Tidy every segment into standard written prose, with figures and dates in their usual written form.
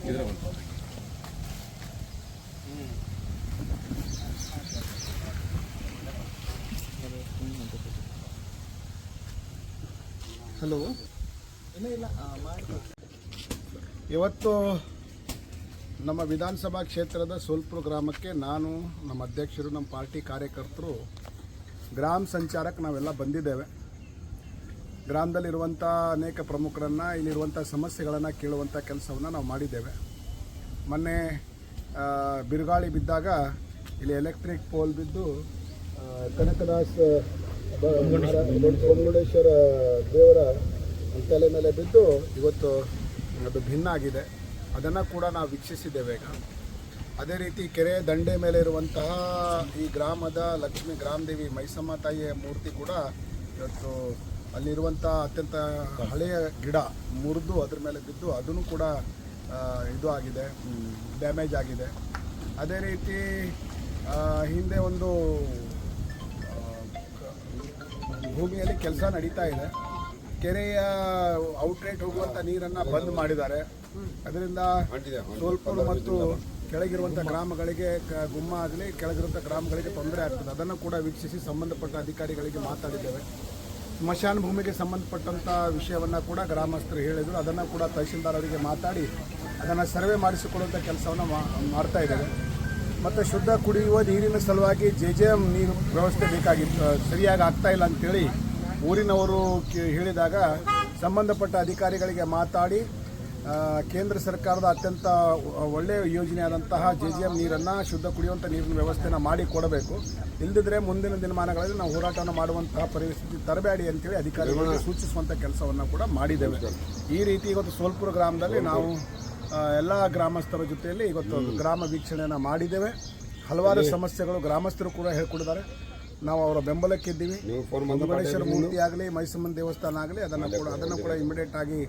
Hello, ಇವತ್ತು ನಮ್ಮ ವಿಧಾನಸಭಾ ಕ್ಷೇತ್ರದ ಸೋಲ್ಪುರ ಗ್ರಾಮಕ್ಕೆ ನಾನು, ನಮ್ಮ ಅಧ್ಯಕ್ಷರು, ನಮ್ಮ ಪಾರ್ಟಿ ಕಾರ್ಯಕರ್ತರು ಗ್ರಾಮ ಸಂಚಾರಕ್ಕೆ ನಾವೆಲ್ಲ ಬಂದಿದ್ದೇವೆ. ಗ್ರಾಮದಲ್ಲಿರುವಂಥ ಅನೇಕ ಪ್ರಮುಖರನ್ನು, ಇಲ್ಲಿರುವಂಥ ಸಮಸ್ಯೆಗಳನ್ನು ಕೇಳುವಂಥ ಕೆಲಸವನ್ನು ನಾವು ಮಾಡಿದ್ದೇವೆ. ಮೊನ್ನೆ ಬಿರುಗಾಳಿ ಬಿದ್ದಾಗ ಇಲ್ಲಿ ಎಲೆಕ್ಟ್ರಿಕ್ ಪೋಲ್ ಬಿದ್ದು ಕನಕದಾಸ್ ಕೊಂಗುಡೇಶ್ವರ ದೇವರ ತಲೆ ಮೇಲೆ ಬಿದ್ದು ಇವತ್ತು ಅದು ಭಿನ್ನ ಆಗಿದೆ. ಅದನ್ನು ಕೂಡ ನಾವು ವೀಕ್ಷಿಸಿದ್ದೇವೆ. ಈಗ ಅದೇ ರೀತಿ ಕೆರೆ ದಂಡೆ ಮೇಲೆ ಇರುವಂತಹ ಈ ಗ್ರಾಮದ ಲಕ್ಷ್ಮೀ ಗ್ರಾಮದೇವಿ ಮೈಸಮ್ಮ ತಾಯಿಯ ಮೂರ್ತಿ ಕೂಡ ಇವತ್ತು ಅಲ್ಲಿರುವಂಥ ಅತ್ಯಂತ ಹಳೆಯ ಗಿಡ ಮುರಿದು ಅದ್ರ ಮೇಲೆ ಬಿದ್ದು ಅದನ್ನು ಕೂಡ ಇದು ಆಗಿದೆ, ಡ್ಯಾಮೇಜ್ ಆಗಿದೆ. ಅದೇ ರೀತಿ ಹಿಂದೆ ಒಂದು ಭೂಮಿಯಲ್ಲಿ ಕೆಲಸ ನಡೀತಾ ಇದೆ. ಕೆರೆಯ ಔಟ್ಲೆಟ್ ಹೋಗುವಂಥ ನೀರನ್ನು ಬಂದ್ ಮಾಡಿದ್ದಾರೆ. ಅದರಿಂದ ಸೋಲ್ಪುರ ಮತ್ತು ಕೆಳಗಿರುವಂಥ ಗ್ರಾಮಗಳಿಗೆ, ಗುಮ್ಮ ಆಗಲಿ ಕೆಳಗಿರುವಂಥ ಗ್ರಾಮಗಳಿಗೆ ತೊಂದರೆ ಆಗ್ತದೆ. ಅದನ್ನು ಕೂಡ ವೀಕ್ಷಿಸಿ ಸಂಬಂಧಪಟ್ಟ ಅಧಿಕಾರಿಗಳಿಗೆ ಮಾತಾಡಿದ್ದೇವೆ. ಸ್ಮಶಾನ ಭೂಮಿಗೆ ಸಂಬಂಧಪಟ್ಟಂಥ ವಿಷಯವನ್ನು ಕೂಡ ಗ್ರಾಮಸ್ಥರು ಹೇಳಿದರು. ಅದನ್ನು ಕೂಡ ತಹಶೀಲ್ದಾರ್ ಅವರಿಗೆ ಮಾತಾಡಿ ಅದನ್ನು ಸರ್ವೆ ಮಾಡಿಸಿಕೊಳ್ಳುವಂಥ ಕೆಲಸವನ್ನು ಮಾಡ್ತಾ ಇದ್ದೇವೆ. ಮತ್ತು ಶುದ್ಧ ಕುಡಿಯುವ ನೀರಿನ ಸಲುವಾಗಿ JJM ನೀರು ವ್ಯವಸ್ಥೆ ಬೇಕಾಗಿತ್ತು, ಸರಿಯಾಗಿ ಆಗ್ತಾಯಿಲ್ಲ ಅಂಥೇಳಿ ಊರಿನವರು ಹೇಳಿದಾಗ ಸಂಬಂಧಪಟ್ಟ ಅಧಿಕಾರಿಗಳಿಗೆ ಮಾತಾಡಿ ಕೇಂದ್ರ ಸರ್ಕಾರದ ಅತ್ಯಂತ ಒಳ್ಳೆಯ ಯೋಜನೆಯಾದಂತಹ JJM ನೀರನ್ನು, ಶುದ್ಧ ಕುಡಿಯುವಂಥ ನೀರಿನ ವ್ಯವಸ್ಥೆನ ಮಾಡಿ ಕೊಡಬೇಕು. ಇಲ್ಲದಿದ್ದರೆ ಮುಂದಿನ ದಿನಮಾನಗಳಲ್ಲಿ ನಾವು ಹೋರಾಟವನ್ನು ಮಾಡುವಂತಹ ಪರಿಸ್ಥಿತಿ ತರಬೇಡಿ ಅಂತೇಳಿ ಅಧಿಕಾರಿಗಳಿಗೆ ಸೂಚಿಸುವಂಥ ಕೆಲಸವನ್ನು ಕೂಡ ಮಾಡಿದ್ದೇವೆ. ಈ ರೀತಿ ಇವತ್ತು ಸೋಲ್ಪುರ ಗ್ರಾಮದಲ್ಲಿ ನಾವು ಎಲ್ಲ ಗ್ರಾಮಸ್ಥರ ಜೊತೆಯಲ್ಲಿ ಇವತ್ತು ಗ್ರಾಮ ವೀಕ್ಷಣೆಯನ್ನು ಮಾಡಿದ್ದೇವೆ. ಹಲವಾರು ಸಮಸ್ಯೆಗಳು ಗ್ರಾಮಸ್ಥರು ಕೂಡ ಹೇಳ್ಕೊಡಿದ್ದಾರೆ. ನಾವು ಅವರ ಬೆಂಬಲಕ್ಕಿದ್ದೀವಿ. ಕೊಂಗುಡೇಶ್ವರ ಮೂರ್ತಿ ಆಗಲಿ, ಮೈಸಮ್ಮನ ದೇವಸ್ಥಾನ ಆಗಲಿ, ಅದನ್ನು ಕೂಡ ಇಮಿಡಿಯೇಟ್ ಆಗಿ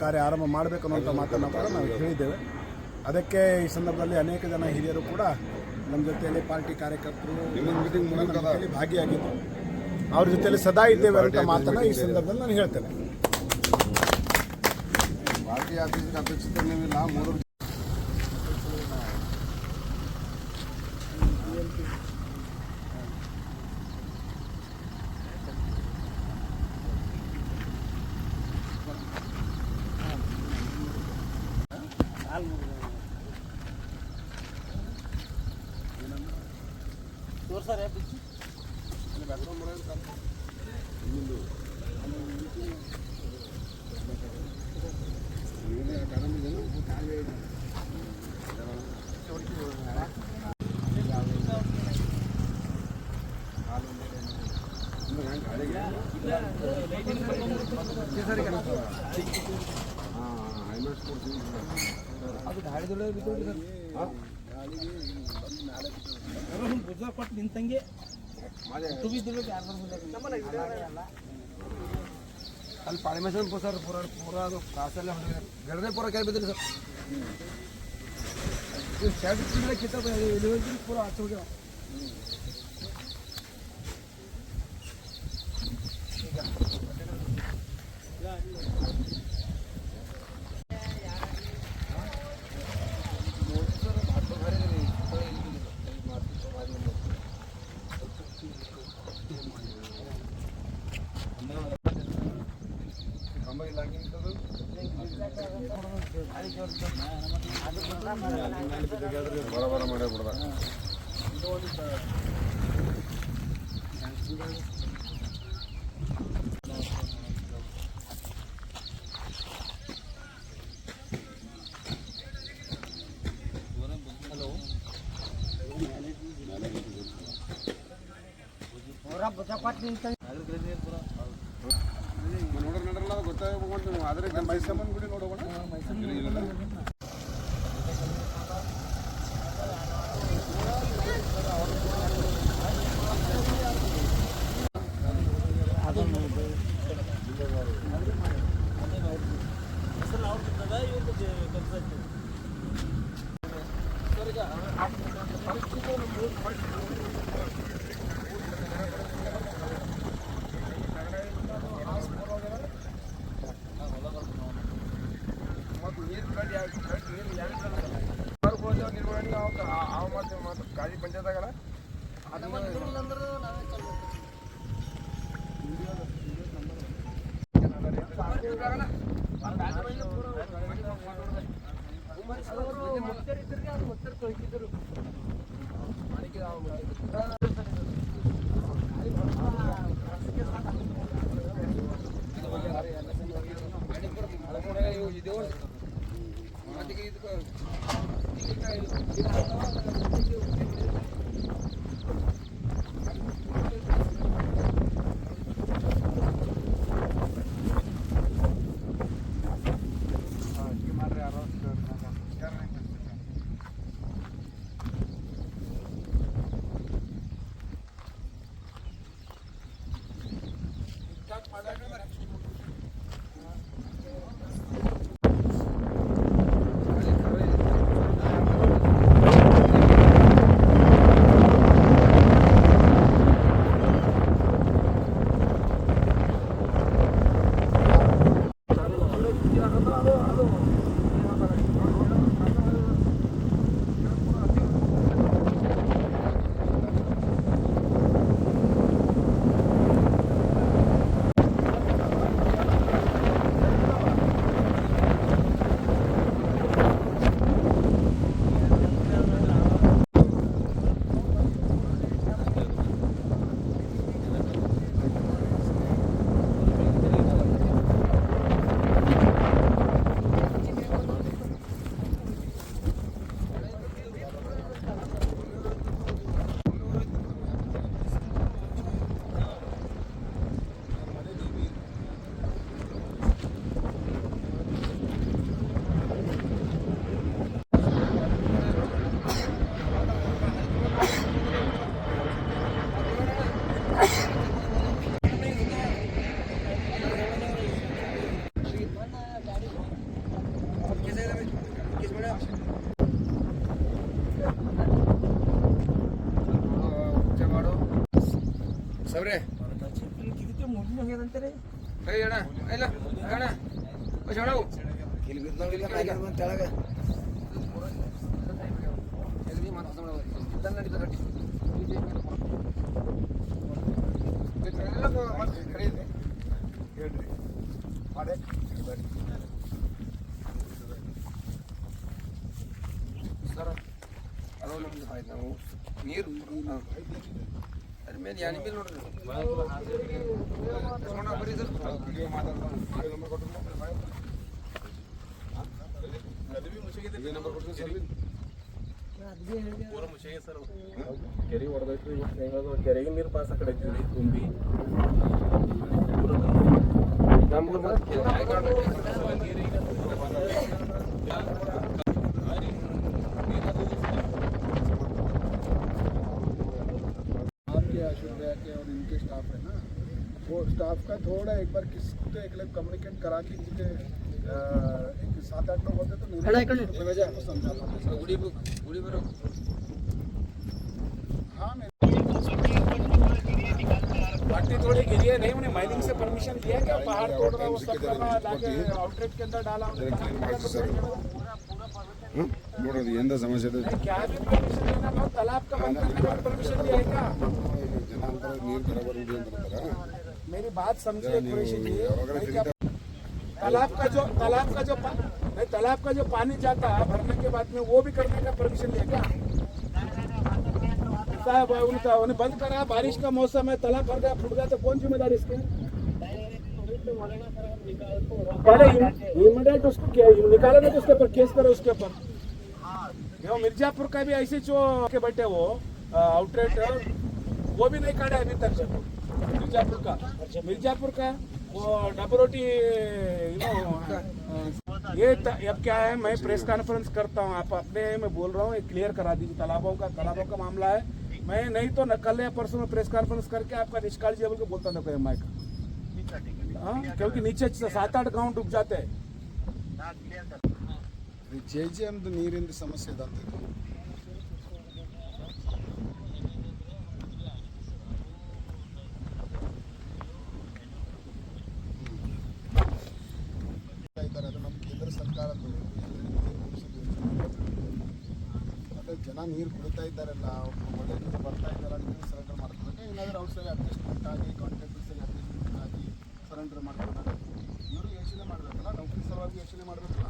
ಕಾರ್ಯ ಆರಂಭ ಮಾಡಬೇಕು ಅನ್ನೋಂಥ ಮಾತನ್ನು ಕೂಡ ನಾವು ಹೇಳಿದ್ದೇವೆ. ಅದಕ್ಕೆ ಈ ಸಂದರ್ಭದಲ್ಲಿ ಅನೇಕ ಜನ ಹಿರಿಯರು ಕೂಡ ನಮ್ಮ ಜೊತೆಯಲ್ಲಿ ಪಾರ್ಟಿ ಕಾರ್ಯಕರ್ತರು ಮೀಟಿಂಗ್ ಭಾಗಿಯಾಗಿದ್ದು ಅವ್ರ ಜೊತೆಯಲ್ಲಿ ಸದಾ ಇದ್ದೇವೆ ಅಂತ ಮಾತನ್ನು ಈ ಸಂದರ್ಭದಲ್ಲಿ ನಾನು ಹೇಳ್ತೇನೆ. ಪಾರ್ಟಿ ಆಫೀಸ್ಗೆ ಅಪೇಕ್ಷಿತ ನೀವಿಲ್ಲ, ಮೂರು ತೋರ್ಸಾರೆ ಅದು ಗಾಳಿ ಕೊಟ್ಟು ನಿಂತಂಗೆ ಅಲ್ಲಿ ಪಾಳಿ ಮೈಸೂರು ಸರ್ ಪೂರ ಅದು ಕಾಸೆಲ್ಲ ಗಡದೆ ಪೂರ ಕೈ ಬಿದ್ದಿಲ್ಲ ಸರ್. ಶರ್ಟ್ ಕಿತ್ತ ಪೂರ ಆಚೆ ಹೋಗ್ಯಾವ. ಬರಬರ ಮಾಡೇ ಬಿಡ್ದ. ನೋಡ್ರಲ್ಲ ಗೊತ್ತಾಗ ಆದ್ರೆ ಮೈಸಮ್ಮನ ಗುಡಿ ನೋಡೋಣ. ನೀರು ಹೇಳ್ರಿ ಮಾಡೇ ಸರ್ ಅದು ನಮ್ದು ಆಯ್ತು ನಾವು ನೀರು ಅದ್ರ ಮೇಲೆ ಯಾನಿ ಮೇಲೆ ನೋಡ್ರಿ ಬರ್ರಿ ಸರ್ ಕೆರೆ ಹೊಡೆದೈತ್ರಿ ಕೆರೆಗೆ ನೀರು ಪಾಸ್ ಆ ಕಡೆ ಐತಿ ತುಂಬಿ आपके अशोक भैया के और इनके स्टाफ है ना, वो स्टाफ का थोड़ा एक बार किसी को एक लोग कम्युनिकेट करा के जिनके एक 7-8 लोग होते तो नहीं समझा पाते। गुड़ी बरो हाँ मट्टी थोड़ी गिरी है नहीं, उन्हें माइनिंग से परमिशन दिया क्या? पहाड़ तोड़ रहा वो सब कर रहा लाके आउटलेट के अंदर डाला ನೋಡೋದು ಎಂದ ಸಮಸ್ಯೆ ಇದೆ क्या भी परमिशन देना था, तालाब का बंद करने का परमिशन दिया है क्या? ಜನಾಂತರ ನೀರು ಬರಬಾರ ಇದೆ ಅಂತಾರ मेरी बात समझिए कुरैशी जी, ಯಾವಾಗ मैं क्या- तालाब का जो पानी जाता है भरने के बाद में वो भी करने का परमिशन लिया क्या? साहब उनका उन्हें बंद करा, बारिश का मौसम है, तालाब भर गया फूट गया तो कौन जिम्मेदार इसके? पहले इमीडिएट उसको निकाले ना, तो उसके ऊपर केस करो उसके ऊपर। वो मिर्जापुर का भी ऐसे जो के बैठे वो आउटलेट वो भी नहीं काटा अभी तक मिर्जापुर का वो डबरोटी ये अब क्या है, मैं प्रेस कॉन्फ्रेंस करता हूँ, आप अपने मैं बोल रहा हूँ, ये क्लियर करा दीजिए। तालाबों का मामला है, मैं नहीं तो कल या परसों में प्रेस कॉन्फ्रेंस करके आपका निष्काळजी बोल के बोलता था कोई माइक, हाँ, क्योंकि नीचे 7-8 गाँव डूब जाते हैं। JJM ನೀರಿನ ಸಮಸ್ಯೆ ಇದೆ ಅಂತ ಇದ್ದಾರೆ, ಅದು ನಮ್ಮ ಕೇಂದ್ರ ಸರ್ಕಾರದ್ದು ಅದೇ ಜನ ನೀರು ಕುಡಿತಾ ಇದ್ದಾರಲ್ಲ, ಒಳ್ಳೆ ನೀರು ಬರ್ತಾ ಇದ್ದಾರೆ, ನೀರು ಸರೆಂಡರ್ ಮಾಡ್ತಾರೆ, ಏನಾದರೂ ಅವ್ರ ಸರಿ ಅಡ್ಜಸ್ಟ್ಮೆಂಟ್ ಆಗಿ ಕಾಂಟ್ರಾಕ್ಟರ್ ಸರಿ ಅಡ್ಜಸ್ಟ್ಮೆಂಟ್ ಆಗಿ ಸರೆಂಡರ್ ಮಾಡ್ತಾರೆ, ಇವರು ಯೋಚನೆ ಮಾಡಬೇಕಲ್ಲ, ನೌಕರಿ ಸಲುವಾಗಿ ಯೋಚನೆ ಮಾಡಬೇಕಲ್ಲ।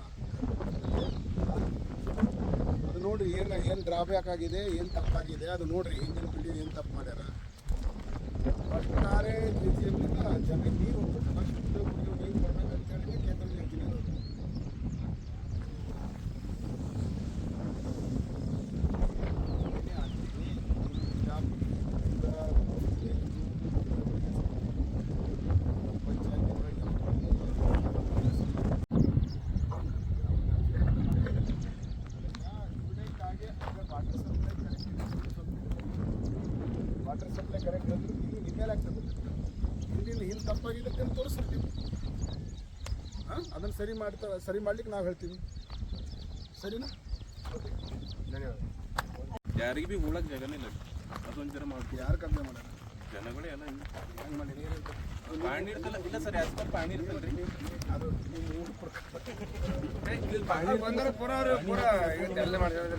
ಅದು ನೋಡ್ರಿ ಏನು ಡ್ರಾಬ್ಯಾಕ್ ಆಗಿದೆ, ಏನು ತಪ್ಪಾಗಿದೆ ಅದು ನೋಡ್ರಿ, ಹಿಂದಿನ ಪೀಳಿಗೆ ಏನು ತಪ್ಪು ಮಾಡ್ಯಾರ। ಒಟ್ಟಾರೆ JJMನಿಂದ ಜಮೀನು ನೀರು ಹೋಗ್ಬೇಕು, ಫಸ್ಟ್ ನೀರು ಬರ್ಬೇಕಂತ ಹೇಳಿ ಕೇಂದ್ರದ ಯೋಜನೆ ಅದು। ವಾಟರ್ ಸಪ್ಲೈ ಕರೆಕ್ಟ್ ಇದ್ರೆ ನಿನ್ನೆಲ್ಲ ಆಗ್ತದೆ, ಹಿಂದಿನ ತಪ್ಪಾಗಿದೆ ಅಂತ ತೋರಿಸ್ತೀವಿ, ಹಾಂ, ಅದನ್ನು ಸರಿ ಮಾಡ್ಲಿಕ್ಕೆ ನಾವು ಹೇಳ್ತೀವಿ, ಸರಿನಾ? ಓಕೆ, ಧನ್ಯವಾದ। ಯಾರಿಗೆ ಭೀ ಉಳಕ್ ಜಾಗನೇ ಇಲ್ಲ, ಅದೊಂದು ಜನ ಮಾಡ್ತೀವಿ, ಯಾರು ಕಮ್ಮಿ ಮಾಡೋಣ, ಜನಗಳೇ ಎಲ್ಲ ಹೆಂಗೆ ಮಾಡಿ ಪಾಣಿ ಇರ್ತಲ್ಲ, ಇಲ್ಲ ಸರ್ ಯಾಸ್ಪರ್ ಪಾಣಿ ಇರ್ತಲ್ಲ ರೀ, ಅದು ಪಾಣಿ ಬಂದ್ರೆ ಪೂರ ಎಲ್ಲ ಮಾಡ್ತಾರೆ।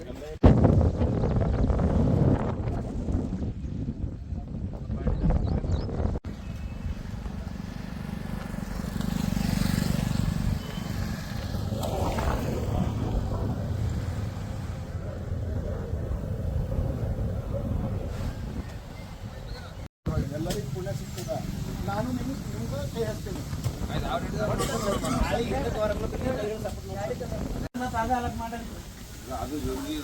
ಎಲ್ಲರಿಗೂ ಪುಣ್ಯ ಸಿಗ್ತದ, ನಾನು ನಿಮ್ಗೆ ಕೈ ಹಾಕ್ತೀನಿ। ಅದು ಜಲ್ದಿ